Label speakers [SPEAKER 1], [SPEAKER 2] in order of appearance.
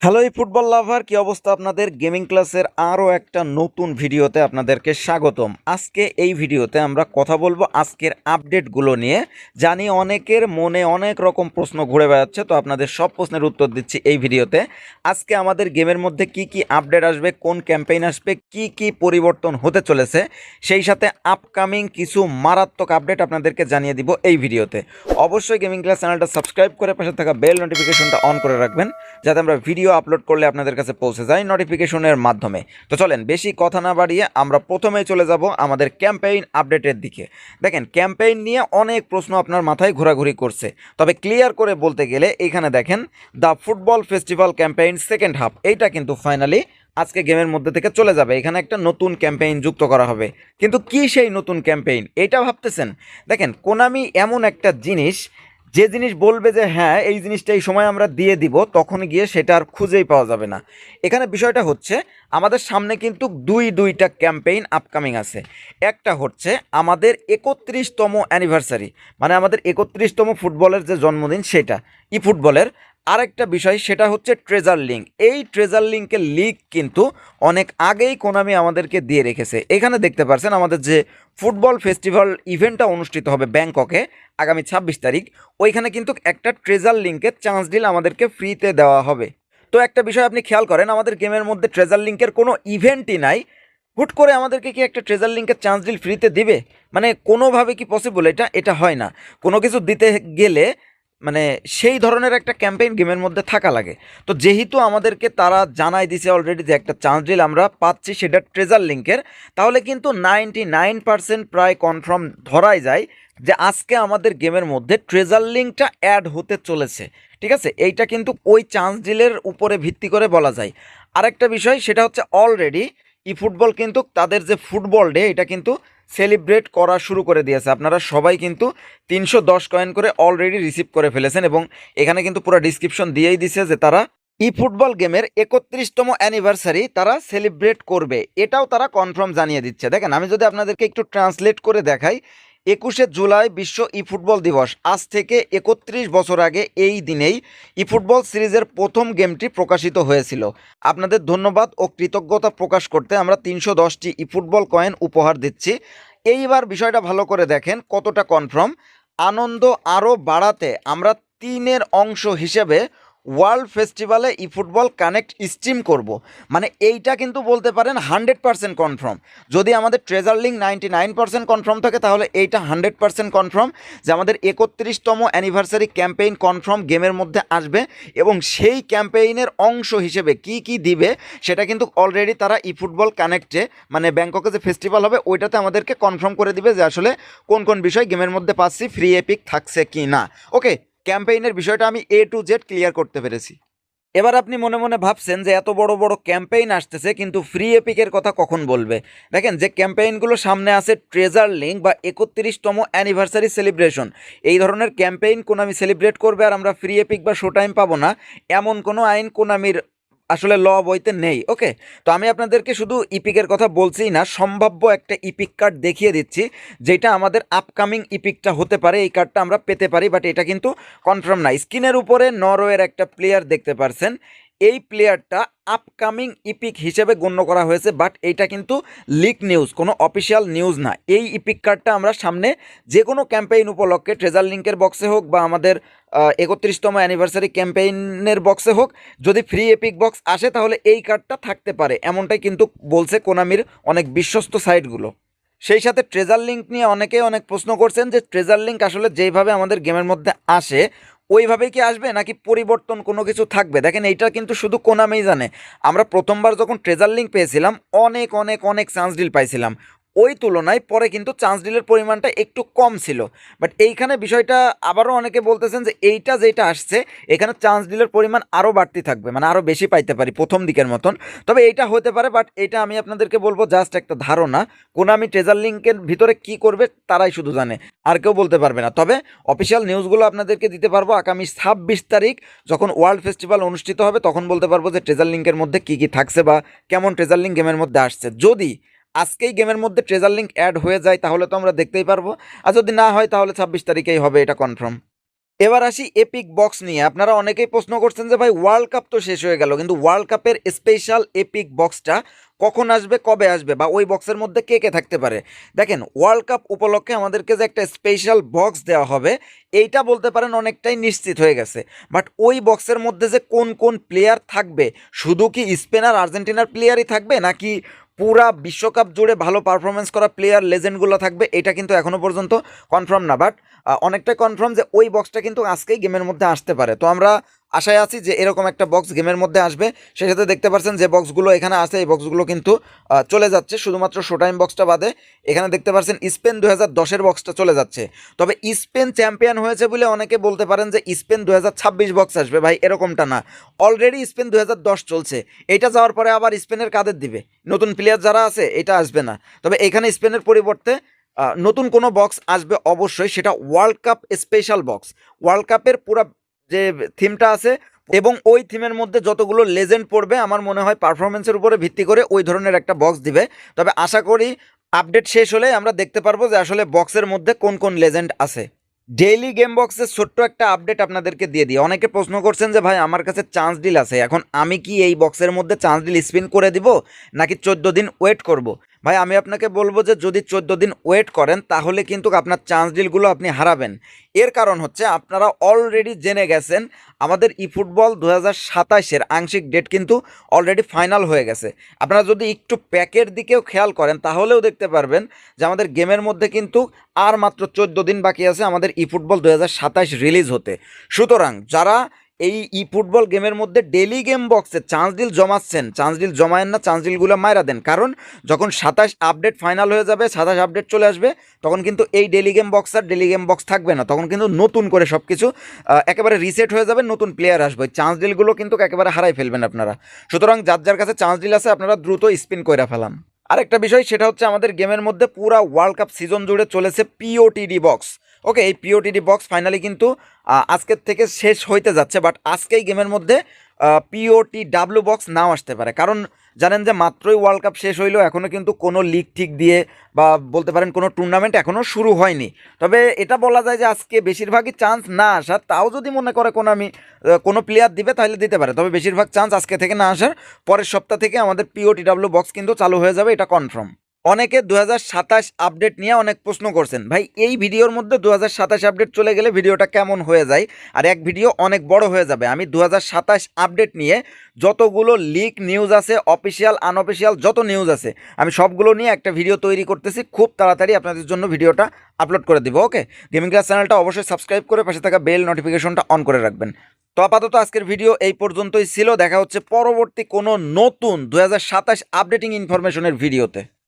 [SPEAKER 1] Hello এই football লাভার, কি অবস্থা আপনাদের? গেমিং ক্লাসের আরও একটা নতুন ভিডিওতে আপনাদেরকে স্বাগতম। আজকে এই ভিডিওতে আমরা কথা বলবো আজকের আপডেটগুলো নিয়ে। জানি অনেকের মনে অনেক রকম প্রশ্ন ঘুরে বেড়াচ্ছে, তো আপনাদের সব প্রশ্নের উত্তর দিচ্ছি এই ভিডিওতে। আজকে আমাদের গেমের মধ্যে কি কি আপডেট আসবে, কোন ক্যাম্পেইন আসবে, কি কি পরিবর্তন হতে চলেছে, সেই সাথে আপকামিং কিছু মারাত্মক আপডেট আপনাদেরকে জানিয়ে দিব এই ভিডিওতে। অবশ্যই গেমিং ক্লাস চ্যানেলটা সাবস্ক্রাইব করে পাশে থাকা বেল নোটিফিকেশনটা অন করে রাখবেন, যাতে আমরা ভিডিও আপলোড করলে আপনাদের কাছে পৌঁছে যায় নোটিফিকেশনের মাধ্যমে। তো চলেন বেশি কথা না বাড়িয়ে আমরা প্রথমেই চলে যাব আমাদের ক্যাম্পেইন আপডেটের দিকে। দেখেন, ক্যাম্পেইন নিয়ে অনেক প্রশ্ন আপনার মাথায় ঘোরাঘুরি করছে, তবে ক্লিয়ার করে বলতে গেলে এখানে দেখেন the football festival campaign second half, এইটা কিন্তু ফাইনালি আজকে গেমের মধ্যে থেকে চলে যাবে। এখানে একটা নতুন ক্যাম্পেইন যুক্ত করা হবে, কিন্তু কি সেই নতুন ক্যাম্পেইন এটা ভাবতেছেন? দেখেন, কোনামি এমন একটা জিনিস, যে জিনিস বলবে যে হ্যাঁ এই জিনিসটা এই সময় আমরা দিয়ে দিব, তখন গিয়ে সেটা আর খুঁজেই পাওয়া যাবে না। এখানে বিষয়টা হচ্ছে আমাদের সামনে কিন্তু দুইটা ক্যাম্পেইন আপকামিং আছে। একটা হচ্ছে আমাদের 31তম অ্যানিভার্সারি, মানে আমাদের 31তম ফুটবলের যে জন্মদিন সেটা ই ফুটবলের। আরেকটা বিষয় সেটা হচ্ছে ট্রেজার লিঙ্ক। এই ট্রেজার লিঙ্কের লিক কিন্তু অনেক আগেই কোনামি আমাদেরকে দিয়ে রেখেছে। এখানে দেখতে পাচ্ছেন আমাদের যে ফুটবল ফেস্টিভ্যাল ইভেন্টটা অনুষ্ঠিত হবে ব্যাংককে আগামী 26 তারিখ, ওইখানে কিন্তু একটা ট্রেজার লিঙ্কের চান্স ডিল আমাদেরকে ফ্রিতে দেওয়া হবে। তো একটা বিষয় আপনি খেয়াল করেন, আমাদের গেমের মধ্যে ট্রেজার লিঙ্কের কোনো ইভেন্টই নাই, হুট করে আমাদেরকে কি একটা ট্রেজার লিঙ্কের চান্স ডিল ফ্রিতে দিবে? মানে কোনোভাবে কি পসিবল? এটা হয় না। কোনো কিছু দিতে গেলে মানে সেই ধরনের একটা ক্যাম্পেইন গেমের মধ্যে থাকা লাগে। তো যেহেতু আমাদেরকে তারা জানাই দিছে অলরেডি যে একটা চান্স ডিল আমরা পাচ্ছি সেটা ট্রেজার লিঙ্কের, তাহলে কিন্তু 99% প্রায় কনফার্ম ধরাই যায় যে আজকে আমাদের গেমের মধ্যে ট্রেজার লিঙ্কটা অ্যাড হতে চলেছে। ঠিক আছে, এইটা কিন্তু ওই চান্স ডিলের উপরে ভিত্তি করে বলা যায়। আরেকটা বিষয় সেটা হচ্ছে অলরেডি ই ফুটবল কিন্তু তাদের যে ফুটবল ডে এটা কিন্তু সেলিব্রেট করা শুরু করে দিয়েছে। আপনারা সবাই কিন্তু 310 কয়েন করে অলরেডি রিসিভ করে ফেলেছেন, এবং এখানে কিন্তু পুরো ডিসক্রিপশন দিয়েই দিছে যে তারা ই ফুটবল গেমের 31তম অ্যানিভার্সারি তারা সেলিব্রেট করবে, এটাও তারা কনফার্ম জানিয়ে দিচ্ছে। দেখেন, আমি যদি আপনাদেরকে একটু ট্রান্সলেট করে দেখাই, 21শে জুলাই বিশ্ব ই ফুটবল দিবস। আজ থেকে 31 বছর আগে এই দিনেই ই ফুটবল সিরিজের প্রথম গেমটি প্রকাশিত হয়েছিল। আপনাদের ধন্যবাদ ও কৃতজ্ঞতা প্রকাশ করতে আমরা 310টি ই ফুটবল কয়েন উপহার দিচ্ছি। এইবার বিষয়টা ভালো করে দেখেন কতটা কনফার্ম। আনন্দ আরও বাড়াতে আমরা 3-এর অংশ হিসেবে ওয়ার্ল্ড ফেস্টিভ্যালে ই ফুটবল কানেক্ট স্ট্রিম করব। মানে এইটা কিন্তু বলতে পারেন 100% কনফার্ম। যদি আমাদের ট্রেজার লিঙ্ক 99% কনফার্ম থাকে, তাহলে এইটা 100% কনফার্ম যে আমাদের 31তম অ্যানিভার্সারি ক্যাম্পেইন কনফার্ম গেমের মধ্যে আসবে, এবং সেই ক্যাম্পেইনের অংশ হিসেবে কি কি দিবে সেটা কিন্তু অলরেডি তারা ই ফুটবল কানেক্টে, মানে ব্যাংককে যে ফেস্টিভ্যাল হবে ওইটাতে আমাদেরকে কনফার্ম করে দিবে যে আসলে কোন কোন বিষয় গেমের মধ্যে পাচ্ছি, ফ্রি এপিক থাকছে কি না। ওকে, ক্যাম্পেইনের বিষয়টা আমি A to Z ক্লিয়ার করতে পেরেছি। এবার আপনি মনে মনে ভাবছেন যে এত বড় বড় ক্যাম্পেইন আসতেছে, কিন্তু ফ্রি এপিকের কথা কখন বলবে? দেখেন, যে ক্যাম্পেইনগুলো সামনে আছে ট্রেজার লিঙ্ক বা 31তম অ্যানিভার্সারি সেলিব্রেশন, এই ধরনের ক্যাম্পেইন কোনামি সেলিব্রেট করবে আর আমরা ফ্রি এপিক বা শো টাইম পাবো না, এমন কোনো আইন কোনামির আসলে ল বইতে নেই। ওকে, তো আমি আপনাদেরকে শুধু ইপিকের কথা বলছি না, সম্ভাব্য একটা ইপিক কার্ড দেখিয়ে দিচ্ছি, যেটা আমাদের আপকামিং ইপিকটা হতে পারে। এই কার্ডটা আমরা পেতে পারি, বাট এটা কিন্তু কনফার্ম না। স্ক্রিনের উপরে নরওয়ের একটা প্লেয়ার দেখতে পারছেন, এই প্লেয়ারটা আপকামিং ইপিক হিসেবে গণ্য করা হয়েছে, বাট এইটা কিন্তু লিক নিউজ, কোনো অফিসিয়াল নিউজ না। এই ইপিক কার্ডটা আমরা সামনে যে কোনো ক্যাম্পেইন উপলক্ষে ট্রেজার লিঙ্কের বক্সে হোক বা আমাদের 31তম অ্যানিভার্সারি ক্যাম্পেইনের বক্সে হোক, যদি ফ্রি এপিক বক্স আসে তাহলে এই কার্ডটা থাকতে পারে, এমনটাই কিন্তু বলছে কোনামির অনেক বিশ্বস্ত সাইটগুলো। সেই সাথে ট্রেজার লিঙ্ক নিয়ে অনেকেই অনেক প্রশ্ন করছেন যে ট্রেজার লিঙ্ক আসলে যেইভাবে আমাদের গেমের মধ্যে আসে ওইভাবেই কি আসবে, নাকি পরিবর্তন কোনো কিছু থাকবে? দেখেন, এইটা কিন্তু শুধু কোনামেই জানে। আমরা প্রথমবার যখন ট্রেজার লিঙ্ক পেয়েছিলাম অনেক অনেক অনেক চান্স ডিল পাইছিলাম, ওই তুলনায় পরে কিন্তু চান্স ডিলের পরিমাণটা একটু কম ছিল। বাট এইখানে বিষয়টা আবারও অনেকে বলতেছেন যে এইটা যেটা আসছে এখানে চান্স ডিলের পরিমাণ আরও বাড়তি থাকবে, মানে আরও বেশি পাইতে পারি প্রথম দিকের মতন। তবে এইটা হতে পারে, বাট এটা আমি আপনাদেরকে বলবো জাস্ট একটা ধারণা। কোনামি ট্রেজার লিঙ্কের ভিতরে কি করবে তারাই শুধু জানে, আর কেউ বলতে পারবে না। তবে অফিসিয়াল নিউজগুলো আপনাদেরকে দিতে পারবো আগামী 26 তারিখ, যখন ওয়ার্ল্ড ফেস্টিভ্যাল অনুষ্ঠিত হবে তখন বলতে পারবো যে ট্রেজার লিঙ্কের মধ্যে কি কি থাকছে বা কেমন ট্রেজার লিঙ্ক গেমের মধ্যে আসছে। যদি আজকেই গেমের মধ্যে ট্রেজার লিঙ্ক অ্যাড হয়ে যায় তাহলে তো আমরা দেখতেই পারবো, আর যদি না হয় তাহলে 26 তারিখেই হবে, এটা কনফার্ম। এবার আসি এপিক বক্স নিয়ে। আপনারা অনেকেই প্রশ্ন করছেন যে ভাই ওয়ার্ল্ড কাপ তো শেষ হয়ে গেল, কিন্তু ওয়ার্ল্ড কাপের স্পেশাল এপিক বক্সটা কখন আসবে, কবে আসবে, বা ওই বক্সের মধ্যে কে কে থাকতে পারে। দেখেন, ওয়ার্ল্ড কাপ উপলক্ষে আমাদেরকে যে একটা স্পেশাল বক্স দেওয়া হবে, এইটা বলতে পারেন অনেকটাই নিশ্চিত হয়ে গেছে। বাট ওই বক্সের মধ্যে যে কোন কোন প্লেয়ার থাকবে, শুধু কি স্পেন আর আর্জেন্টিনার প্লেয়ারই থাকবে, নাকি পুরা বিশ্বকাপ জুড়ে ভালো পারফরমেন্স করা প্লেয়ার লেজেন্ডগুলো থাকবে, এটা কিন্তু এখনও পর্যন্ত কনফার্ম না। বাট অনেকটাই কনফার্ম যে ওই বক্সটা কিন্তু আজকেই গেমের মধ্যে আসতে পারে। তো আমরা আশায় আছি যে এরকম একটা বক্স গেমের মধ্যে আসবে। সেই সাথে দেখতে পাচ্ছেন যে বক্সগুলো এখানে আছে, এই বক্সগুলো কিন্তু চলে যাচ্ছে, শুধুমাত্র শো টাইম বক্সটা বাদে। এখানে দেখতে পাচ্ছেন স্পেন 2010-এর বক্সটা চলে যাচ্ছে। তবে স্পেন চ্যাম্পিয়ন হয়েছে বলে অনেকে বলতে পারেন যে স্পেন 2026 বক্স আসবে। ভাই এরকমটা না, অলরেডি স্পেন 2010 চলছে। এটা যাওয়ার পরে আবার স্পেনের কাদের দিবে, নতুন প্লেয়ার যারা আছে, এটা আসবে না। তবে এখানে স্পেনের পরিবর্তে নতুন কোনো বক্স আসবে অবশ্যই, সেটা world cup special box. World কাপের পুরো যে থিমটা আছে এবং ওই থিমের মধ্যে যতগুলো লেজেন্ড পড়বে, আমার মনে হয় পারফরমেন্সের উপরে ভিত্তি করে ওই ধরনের একটা বক্স দিবে। তবে আশা করি আপডেট শেষ হলে আমরা দেখতে পারবো যে আসলে বক্সের মধ্যে কোন কোন লেজেন্ড আছে। ডেইলি গেম বক্সের ছোট্ট একটা আপডেট আপনাদেরকে দিয়ে দিই। অনেকে প্রশ্ন করছেন যে ভাই আমার কাছে চান্স ডিল আছে, এখন আমি কি এই বক্সের মধ্যে চান্স ডিল স্পিন করে দিব, নাকি 14 দিন ওয়েট করব। ভাই আমি আপনাকে বলবো যে যদি 14 দিন ওয়েট করেন তাহলে কিন্তু আপনার চান্স ডিলগুলো আপনি হারাবেন। এর কারণ হচ্ছে আপনারা অলরেডি জেনে গেছেন আমাদের ই ফুটবল 2027-এর আংশিক ডেট কিন্তু অলরেডি ফাইনাল হয়ে গেছে। আপনারা যদি একটু প্যাকের দিকেও খেয়াল করেন তাহলেও দেখতে পারবেন যে আমাদের গেমের মধ্যে কিন্তু আর মাত্র 14 দিন বাকি আছে আমাদের ই ফুটবল 2027 রিলিজ হতে। সুতরাং যারা এই ই ফুটবল গেমের মধ্যে ডেলি গেম বক্সে চান্স ডিল জমাচ্ছেন, চান্স ডিল জমায়েন না, চান্স ডিলগুলো মাইরা দেন। কারণ যখন 27 আপডেট ফাইনাল হয়ে যাবে, 27 আপডেট চলে আসবে, তখন কিন্তু এই ডেলি গেম বক্স আর ডেলি গেম বক্স থাকবে না। তখন কিন্তু নতুন করে সব কিছু একেবারে রিসেট হয়ে যাবে, নতুন প্লেয়ার আসবে। চান্স ডিলগুলো কিন্তু একেবারে হারাই ফেলবেন আপনারা। সুতরাং যার যার কাছে চান্স ডিল আছে আপনারা দ্রুত স্পিন করে ফেলান। আরেকটা বিষয়, সেটা হচ্ছে আমাদের গেমের মধ্যে পুরা ওয়ার্ল্ড কাপ সিজন জুড়ে চলেছে পিওটিডি বক্স। ওকে, এই পিওটিডি বক্স ফাইনালি কিন্তু আজকের থেকে শেষ হইতে যাচ্ছে। বাট আজকেই গেমের মধ্যে পিওটি ডাব্লিউ বক্স নাও আসতে পারে, কারণ জানেন যে মাত্রই ওয়ার্ল্ড কাপ শেষ হইলো, এখনও কিন্তু কোনো লিগ ঠিক দিয়ে বা বলতে পারেন কোনো টুর্নামেন্ট এখনও শুরু হয়নি। তবে এটা বলা যায় যে আজকে বেশিরভাগই চান্স না আসার, তাও যদি মনে করে কোনো প্লেয়ার দিবে তাহলে দিতে পারে। তবে বেশিরভাগ চান্স আজকে থেকে না আসার, পরের সপ্তাহ থেকে আমাদের পিওটি ডাব্লিউ বক্স কিন্তু চালু হয়ে যাবে, এটা কনফার্ম। অনেকে 2027 আপডেট নিয়ে অনেক প্রশ্ন করছেন। ভাই এই ভিডিওর মধ্যে 2027 আপডেট চলে গেলে ভিডিওটা কেমন হয়ে যায়, আর এক ভিডিও অনেক বড় হয়ে যাবে। আমি 2027 আপডেট নিয়ে যতগুলো লিক নিউজ আছে, অফিসিয়াল আনঅফিসিয়াল যত নিউজ আছে, আমি সবগুলো নিয়ে একটা ভিডিও তৈরি করতেছি। খুব তাড়াতাড়ি আপনাদের জন্য ভিডিওটা আপলোড করে দিব। ওকে, গেমিং ক্লাস চ্যানেলটা অবশ্যই সাবস্ক্রাইব করে পাশে থাকা বেল নোটিফিকেশনটা অন করে রাখবেন। তো আপাতত আজকের ভিডিও এই পর্যন্তই ছিল। দেখা হচ্ছে পরবর্তী কোনো নতুন 2027 আপডেটিং ইনফরমেশনের ভিডিওতে।